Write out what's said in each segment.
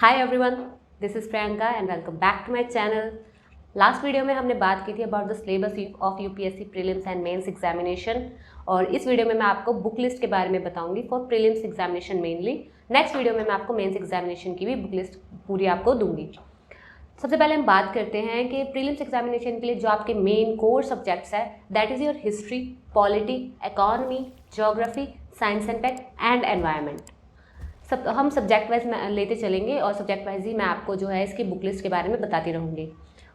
Hi everyone, this is Priyanka and welcome back to my channel. Last video में हमने बात की थी about the syllabus of UPSC prelims and mains examination, और इस वीडियो में मैं आपको बुक लिस्ट के बारे में बताऊंगी for prelims examination mainly. Next video में मैं आपको मेंस एग्जामिनेशन की भी बुक लिस्ट पूरी आपको दूंगी। सबसे पहले हम बात करते हैं कि प्रीलिम्स एग्जामिनेशन के लिए जो आपके मेन कोर सब्जेक्ट्स है that is your history, polity, economy, geography, science and tech and environment. हम सब्जेक्ट वाइज लेते चलेंगे और सब्जेक्ट वाइज ही मैं आपको जो है इसकी बुक लिस्ट के बारे में बताती रहूँगी।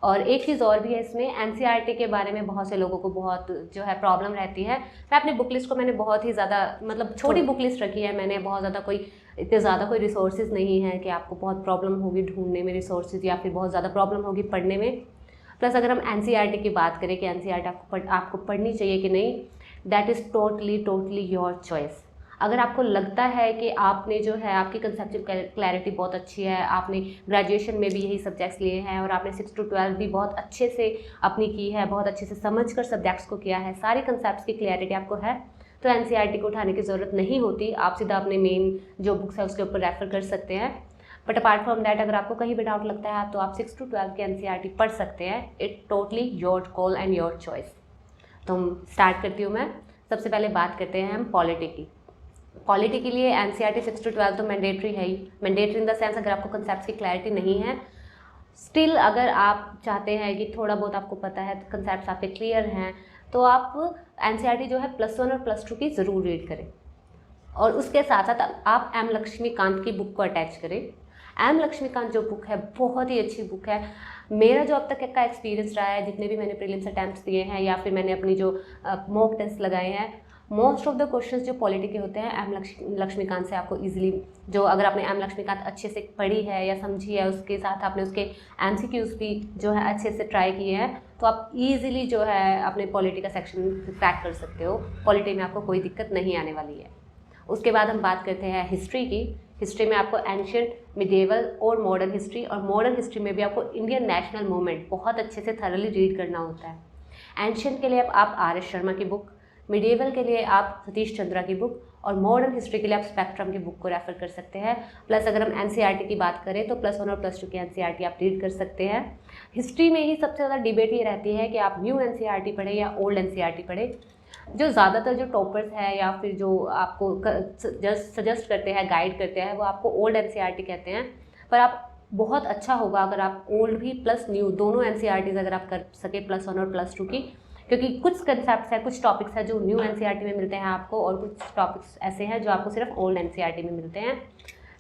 और एक चीज़ और भी है, इसमें एनसीईआरटी के बारे में बहुत से लोगों को बहुत जो है प्रॉब्लम रहती है। मैं अपनी बुक लिस्ट को मैंने बहुत ही ज़्यादा मतलब छोटी बुक लिस्ट रखी है मैंने, बहुत ज़्यादा इतने ज़्यादा कोई रिसोर्सेज नहीं है कि आपको बहुत प्रॉब्लम होगी ढूंढने में रिसोर्सेज या फिर बहुत ज़्यादा प्रॉब्लम होगी पढ़ने में। प्लस अगर हम एनसीईआरटी की बात करें कि एनसीईआरटी आपको पढ़नी चाहिए कि नहीं, that is totally your choice. अगर आपको लगता है कि आपने जो है आपकी कंसेप्चुअल क्लैरिटी बहुत अच्छी है, आपने ग्रेजुएशन में भी यही सब्जेक्ट्स लिए हैं और आपने 6 to 12 भी बहुत अच्छे से अपनी की है, बहुत अच्छे से समझकर सब्जेक्ट्स को किया है, सारी कंसेप्ट्स की क्लैरिटी आपको है, तो एनसीईआरटी को उठाने की ज़रूरत नहीं होती। आप सीधा अपने मेन जो बुक्स है उसके ऊपर रेफर कर सकते हैं। बट अपार्ट फ्रॉम दैट अगर आपको कहीं भी डाउट लगता है तो आप 6 to 12 की एनसीईआरटी पढ़ सकते हैं। It totally your call and your choice. तो हम स्टार्ट करती हूँ मैं। सबसे पहले बात करते हैं हम पॉलिटी की। पॉलिटी के लिए एनसीईआरटी 6 to 12 तो मैंडेटरी है ही। मैंडेटरी इन द सेंस अगर आपको कंसेप्ट्स की क्लैरिटी नहीं है, स्टिल अगर आप चाहते हैं कि थोड़ा बहुत आपको पता है, तो कंसेप्ट्स आपके क्लियर हैं, तो आप एनसीईआरटी जो है +1 और +2 की ज़रूर रीड करें। और उसके साथ साथ आप एम लक्ष्मीकांत की बुक को अटैच करें। एम लक्ष्मीकांत जो बुक है बहुत ही अच्छी बुक है। मेरा जो अब तक का एक्सपीरियंस रहा है, जितने भी मैंने प्रीलिम्स अटैम्प्ट्स दिए हैं या फिर मैंने अपनी जो मॉक टेस्ट लगाए हैं, मोस्ट ऑफ द क्वेश्चंस जो पॉलिटी के होते हैं एम लक्ष्मीकांत से आपको इजीली, जो अगर आपने एम लक्ष्मीकांत अच्छे से पढ़ी है या समझी है, उसके साथ आपने उसके एमसीक्यूज भी जो है अच्छे से ट्राई किए हैं, तो आप इजीली जो है अपने पॉलिटी का सेक्शन क्रैक कर सकते हो। पॉलिटी में आपको कोई दिक्कत नहीं आने वाली है। उसके बाद हम बात करते हैं हिस्ट्री की। हिस्ट्री में आपको एंशियंट, मिडिएवल और मॉडर्न हिस्ट्री, और मॉडर्न हिस्ट्री में भी आपको इंडियन नेशनल मूवमेंट बहुत अच्छे से थरली रीड करना होता है। एंशियंट के लिए आप आर एस शर्मा की बुक, मिडिएवल के लिए आप सतीश चंद्रा की बुक, और मॉडर्न हिस्ट्री के लिए आप स्पेक्ट्रम की बुक को रेफर कर सकते हैं। प्लस अगर हम एनसीईआरटी की बात करें तो +1 और +2 की एनसीईआरटी आप रीड कर सकते हैं। हिस्ट्री में ही सबसे ज़्यादा डिबेट ये रहती है कि आप न्यू एनसीईआरटी पढ़ें या ओल्ड एनसीईआरटी पढ़ें। जो ज़्यादातर जो टॉपर्स हैं या फिर जो आपको सजेस्ट करते हैं, गाइड करते हैं, वो आपको ओल्ड एनसीईआरटी कहते हैं। पर आप बहुत अच्छा होगा अगर आप ओल्ड भी प्लस न्यू दोनों एनसीईआरटीज़ अगर आप कर सके +1 और +2 की, क्योंकि कुछ कंसेप्ट्स हैं, कुछ टॉपिक्स हैं जो न्यू एनसीईआरटी में मिलते हैं आपको, और कुछ टॉपिक्स ऐसे हैं जो आपको सिर्फ ओल्ड एनसीईआरटी में मिलते हैं।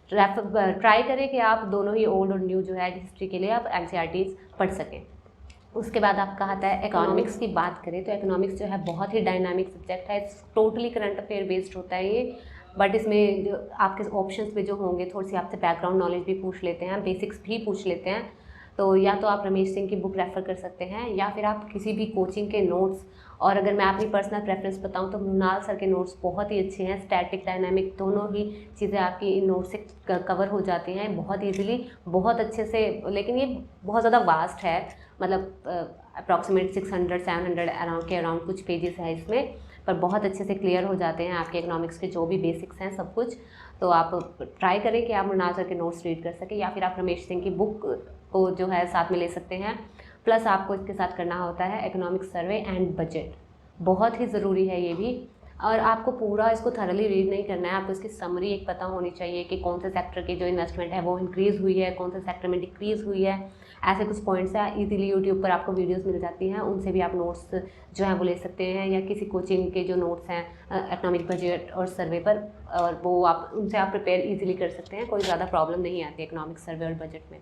ट्राई करें कि आप दोनों ही ओल्ड और न्यू जो है हिस्ट्री के लिए आप एनसीईआरटीज़ पढ़ सकें। उसके बाद आपका आता है इकोनॉमिक्स की बात करें तो इकोनॉमिक्स जो है बहुत ही डायनामिक सब्जेक्ट है। टोटली करंट अफेयर बेस्ड होता है ये, बट इसमें जो आपके ऑप्शंस में जो होंगे थोड़ी सी आपसे बैकग्राउंड नॉलेज भी पूछ लेते हैं, बेसिक्स भी पूछ लेते हैं। तो या तो आप रमेश सिंह की बुक रेफ़र कर सकते हैं या फिर आप किसी भी कोचिंग के नोट्स, और अगर मैं अपनी पर्सनल प्रेफरेंस बताऊं तो मृणाल सर के नोट्स बहुत ही अच्छे हैं। स्टैटिक, डायनामिक दोनों ही चीज़ें आपकी इन नोट्स से कवर हो जाती हैं बहुत ईजिली, बहुत अच्छे से। लेकिन ये बहुत ज़्यादा वास्ट है, मतलब अप्रॉक्सीमेट 600-700 अराउंड कुछ पेजेस है इसमें, पर बहुत अच्छे से क्लियर हो जाते हैं आपके इकोनॉमिक्स के जो भी बेसिक्स हैं सब कुछ। तो आप ट्राई करें कि आप मृणाल सर के नोट्स रीड कर सकें, या फिर आप रमेश सिंह की बुक को जो है साथ में ले सकते हैं। प्लस आपको इसके साथ करना होता है इकोनॉमिक सर्वे एंड बजट, बहुत ही ज़रूरी है ये भी। और आपको पूरा इसको थरली रीड नहीं करना है, आपको इसकी समरी एक पता होनी चाहिए कि कौन से सेक्टर की जो इन्वेस्टमेंट है वो इंक्रीज़ हुई है, कौन से सेक्टर में डिक्रीज़ हुई है। ऐसे कुछ पॉइंट्स हैं, इजीली यूट्यूब पर आपको वीडियोस मिल जाती हैं, उनसे भी आप नोट्स जो है वो ले सकते हैं, या किसी कोचिंग के जो नोट्स हैं इकोनॉमिक बजट और सर्वे पर, और वो आप उनसे आप प्रिपेयर ईजिली कर सकते हैं। कोई ज़्यादा प्रॉब्लम नहीं आती इकोनॉमिक सर्वे और बजट में।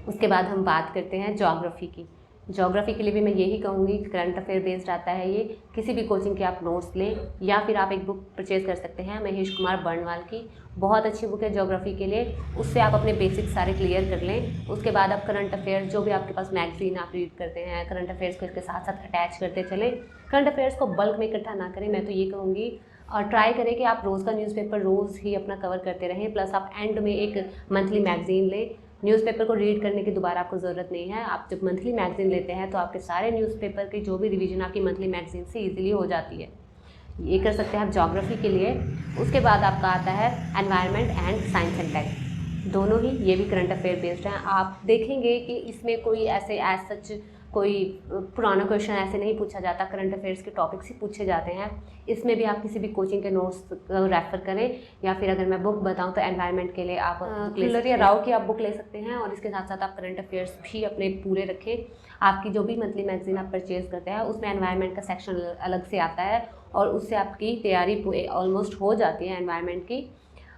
उसके बाद हम बात करते हैं ज्योग्राफी की। ज्योग्राफी के लिए भी मैं यही कहूँगी, करंट अफेयर बेस्ड आता है ये। किसी भी कोचिंग के आप नोट्स लें, या फिर आप एक बुक परचेज़ कर सकते हैं महेश कुमार बर्नवाल की, बहुत अच्छी बुक है ज्योग्राफी के लिए। उससे आप अपने बेसिक्स सारे क्लियर कर लें। उसके बाद आप करंट अफेयर जो भी आपके पास मैगजीन आप रीड करते हैं, करंट अफेयर्स को इसके साथ साथ अटैच करते चलें। करंट अफेयर्स को बल्क में इकट्ठा ना करें, मैं तो ये कहूँगी। और ट्राई करें कि आप रोज़ का न्यूज़पेपर रोज़ ही अपना कवर करते रहें। प्लस आप एंड में एक मंथली मैगजीन लें। न्यूज़पेपर को रीड करने की दोबारा आपको ज़रूरत नहीं है। आप जब मंथली मैगजीन लेते हैं तो आपके सारे न्यूज़पेपर की जो भी रिवीजन आपकी मंथली मैगजीन से इजीली हो जाती है। ये कर सकते हैं आप ज्योग्राफी के लिए। उसके बाद आपका आता है environment and science and tech. दोनों ही, ये भी करंट अफेयर बेस्ड हैं। आप देखेंगे कि इसमें कोई ऐसे एज सच कोई पुराना क्वेश्चन ऐसे नहीं पूछा जाता, करंट अफेयर्स के टॉपिक्स ही पूछे जाते हैं। इसमें भी आप किसी भी कोचिंग के नोट्स रेफ़र करें, या फिर अगर मैं बुक बताऊं तो एनवायरनमेंट के लिए आप हिलर या राव की आप बुक ले सकते हैं, और इसके साथ साथ आप करंट अफेयर्स भी अपने पूरे रखें। आपकी जो भी मंथली मैगजीन आप परचेज़ करते हैं उसमें एनवायरनमेंट का सेक्शन अलग से आता है, और उससे आपकी तैयारी ऑलमोस्ट हो जाती है एनवायरनमेंट की।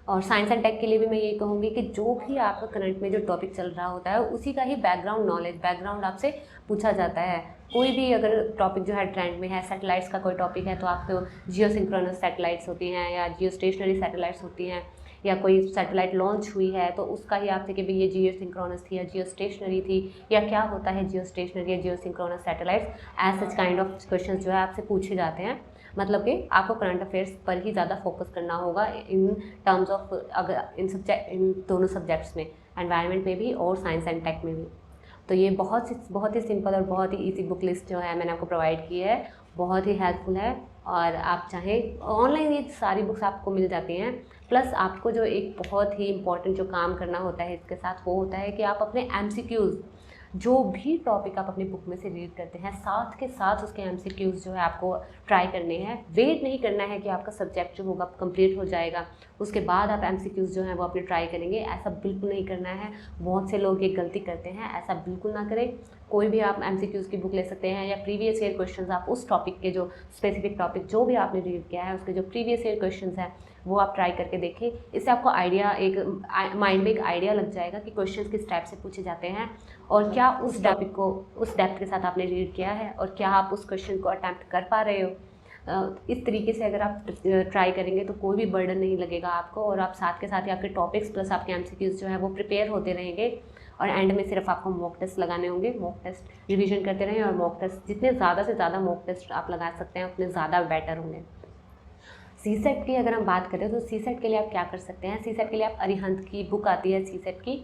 और साइंस एंड टेक के लिए भी मैं ये कहूँगी कि जो भी आपका करंट में जो टॉपिक चल रहा होता है उसी का ही बैकग्राउंड नॉलेज, बैकग्राउंड आपसे पूछा जाता है। कोई भी अगर टॉपिक जो है ट्रेंड में है, सैटेलाइट्स का कोई टॉपिक है तो आपको जियो सिंक्रोनस सैटेलाइट्स होती हैं या जियो स्टेशनरी सैटेलाइट्स होती हैं, या कोई सैटेलाइट लॉन्च हुई है तो उसका ही आपसे कि भाई ये जियो सिंक्रोनस थी या जियो स्टेशनरी थी, या क्या होता है जियो स्टेशनरी या geosynchronous satellites, as such kind of question जो है आपसे पूछे जाते हैं। मतलब कि आपको करंट अफेयर्स पर ही ज़्यादा फोकस करना होगा इन टर्म्स ऑफ, अगर इन दोनों सब्जेक्ट्स में, एनवायरनमेंट में भी और साइंस एंड टेक में भी। तो ये बहुत ही सिंपल और बहुत ही ईजी बुक लिस्ट जो है मैंने आपको प्रोवाइड की है, बहुत ही हेल्पफुल है। और आप चाहें ऑनलाइन ये सारी बुक्स आपको मिल जाती हैं। प्लस आपको जो एक बहुत ही इंपॉर्टेंट जो काम करना होता है इसके साथ, वो होता है कि आप अपने MCQs, जो भी टॉपिक आप अपनी बुक में से रीड करते हैं, साथ के साथ उसके MCQs जो है आपको ट्राई करने हैं। वेट नहीं करना है कि आपका सब्जेक्ट जो होगा कंप्लीट हो जाएगा उसके बाद आप MCQs जो हैं वो अपने ट्राई करेंगे, ऐसा बिल्कुल नहीं करना है। बहुत से लोग ये गलती करते हैं, ऐसा बिल्कुल ना करें। कोई भी आप MCQs की बुक ले सकते हैं, या प्रीवियस ईयर क्वेश्चंस आप उस टॉपिक के जो स्पेसिफिक टॉपिक जो भी आपने रीड किया है उसके जो प्रीवियस ईयर क्वेश्चंस हैं वो आप ट्राई करके देखें। इससे आपको आइडिया, एक माइंड में एक आइडिया लग जाएगा कि क्वेश्चंस किस टाइप से पूछे जाते हैं, और क्या उस टॉपिक को उस डेप्थ के साथ आपने रीड किया है, और क्या आप उस क्वेश्चन को अटैम्प्ट कर पा रहे हो। इस तरीके से अगर आप ट्राई करेंगे तो कोई भी बर्डन नहीं लगेगा आपको, और आप साथ के साथ ही आपके टॉपिक्स प्लस आपके MCQs जो है वो प्रिपेयर होते रहेंगे। और एंड में सिर्फ आपको मॉक टेस्ट लगाने होंगे। मॉक टेस्ट रिवीजन करते रहें, और मॉक टेस्ट जितने ज़्यादा से ज़्यादा मॉक टेस्ट आप लगा सकते हैं उतने ज़्यादा बेटर होंगे। CSET की अगर हम बात करें तो CSET के लिए आप क्या कर सकते हैं। CSET के लिए आप अरिहंत की बुक आती है CSET की,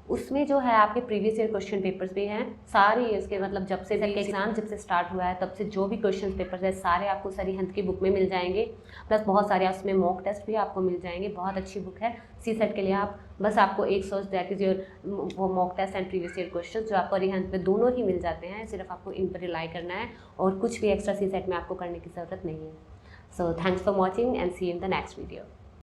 उसमें जो है आपके प्रीवियस ईयर क्वेश्चन पेपर्स भी हैं सारे इसके, मतलब जब से एग्ज़ाम जब से स्टार्ट हुआ है तब से जो भी क्वेश्चन पेपर्स है सारे आपको उस अरिहंत की बुक में मिल जाएंगे। प्लस बहुत सारे उसमें मॉक टेस्ट भी आपको मिल जाएंगे। बहुत अच्छी बुक है CSET के लिए। आप बस आपको एक सोर्स, दैट इज़ योर वो mock test and previous year question जो आपको अरिहंत में दोनों ही मिल जाते हैं। सिर्फ आपको इन पर रिलाई करना है, और कुछ भी एक्स्ट्रा CSET में आपको करने की ज़रूरत नहीं है। So thanks for watching and see you in the next video.